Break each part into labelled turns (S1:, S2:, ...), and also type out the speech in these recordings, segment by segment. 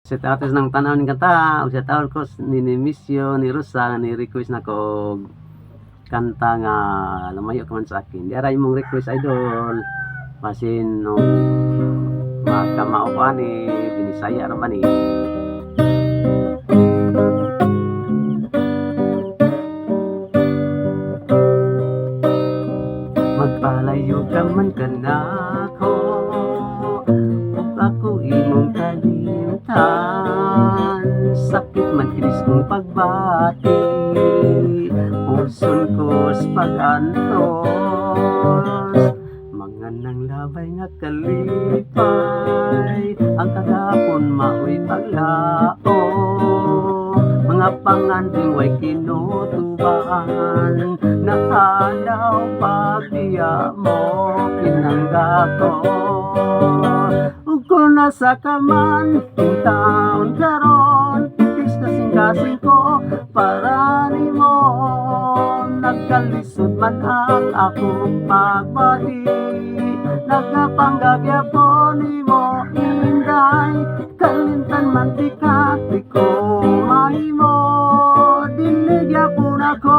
S1: Set atos ng tanaw ning kanta, ug sa taon ko ni Misyo ni Rosa ni request nako og kanta nga lumayo ka man sa akin. Di ara imong request idol. Basin no makamao pa ni binisaya ra man ni. Magpalayo ka man kanako, ug ako imong kalimtan. Sakit man kinis kong pagbati, puson ko sa pag-antos. Mga nang labay nga kalipay, ang kagapon mao'y paglao. Mga panganding way kinutuban, nakalaw pagdiya mo pinangga ko. Ug kung nasa kaman yung taon karon, titis kasing-kasing ko para nimo. Nagkalisod man ang akong pagbati, nagapanggagya po nimo inday. Kalimtan mantika di ko mahimo, diligya po na ko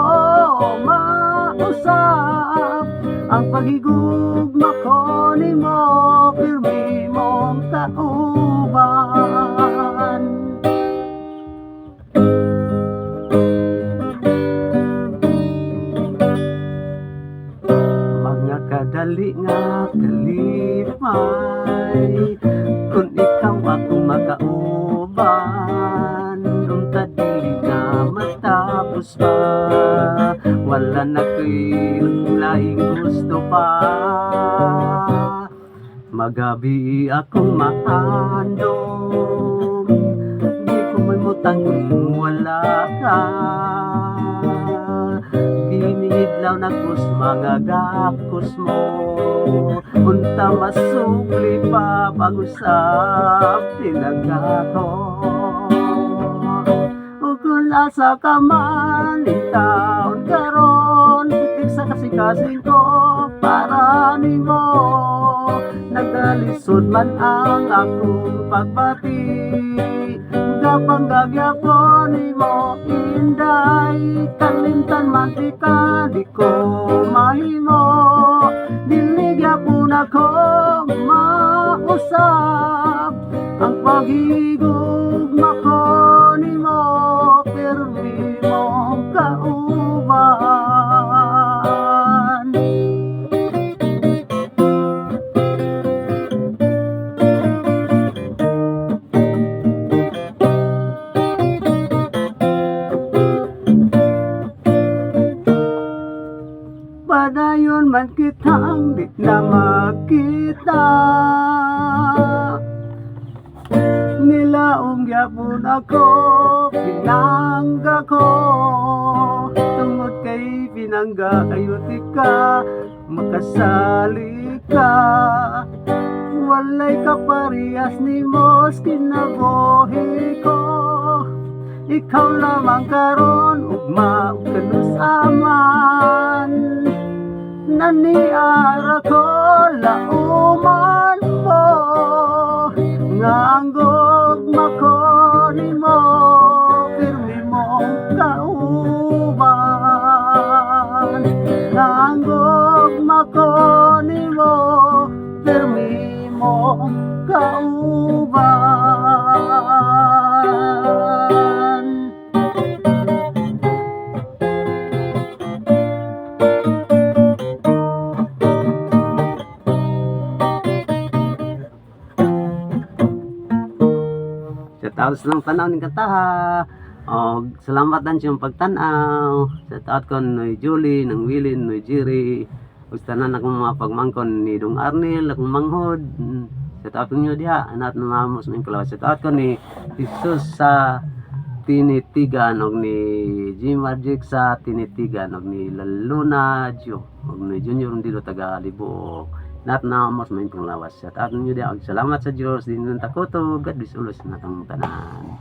S1: mausap. Ang paghigugma ko nimo, pirmi mong kauban. Mga kadali nga kalipay, kung ikaw akong makauban, nung kadili nga matapos pa, wala na ko'y laing gusto pa. Magabi akong maandong, di ko may mutang kung wala ka. Ginihidlaw na kus mga gakos mo, unta masukli pa pag-usap pinagako. Ug kung asa ka man taon karon, titik sa kasing-kasing ko para nimo. Nagdalisod man ang akong pagbati, gapanggagya ko nimo inday. Kalimtan mantika di ko mahimo, diligya po na ko mausap. Ang paghigugma ko nimo, pirmi mong kauban. Padayon man kitang di na makita, nilaong gyapon ako, pinangga ko. Tungod kay pinangga ayuti ka, makasali ka. Walay kaparehas ni mos kinabuhi ko. Ikaw lamang karon ugma ug kanusaman, naniara ko lauman mo. Nga ang gugma ko nimo, pirmi mong kauban. Nga ang gugma ko nimo, pirmi mong kauban. Tapos lang tanaw ning kanta. Og salamat dan siyang pagtanaw. Sa taot ko ni Julie, ng Wilin, ni Jerry. Ug tanan akong mga pagmangkon ni Dong Arnel, akong manghod. Sa taot ko niyo diha, anak na mamos ning kalawas. Sa taot ko ni Jesus sa Tinitigan, og ni Jim Magic sa Tinitigan, og ni Laluna Jo, og ni Junior Ndilo taga Libo. Nat na mas main panglawas. At aton nyo diya, salamat sa Diyos din ng takoto. God bless ulos na itong tanan.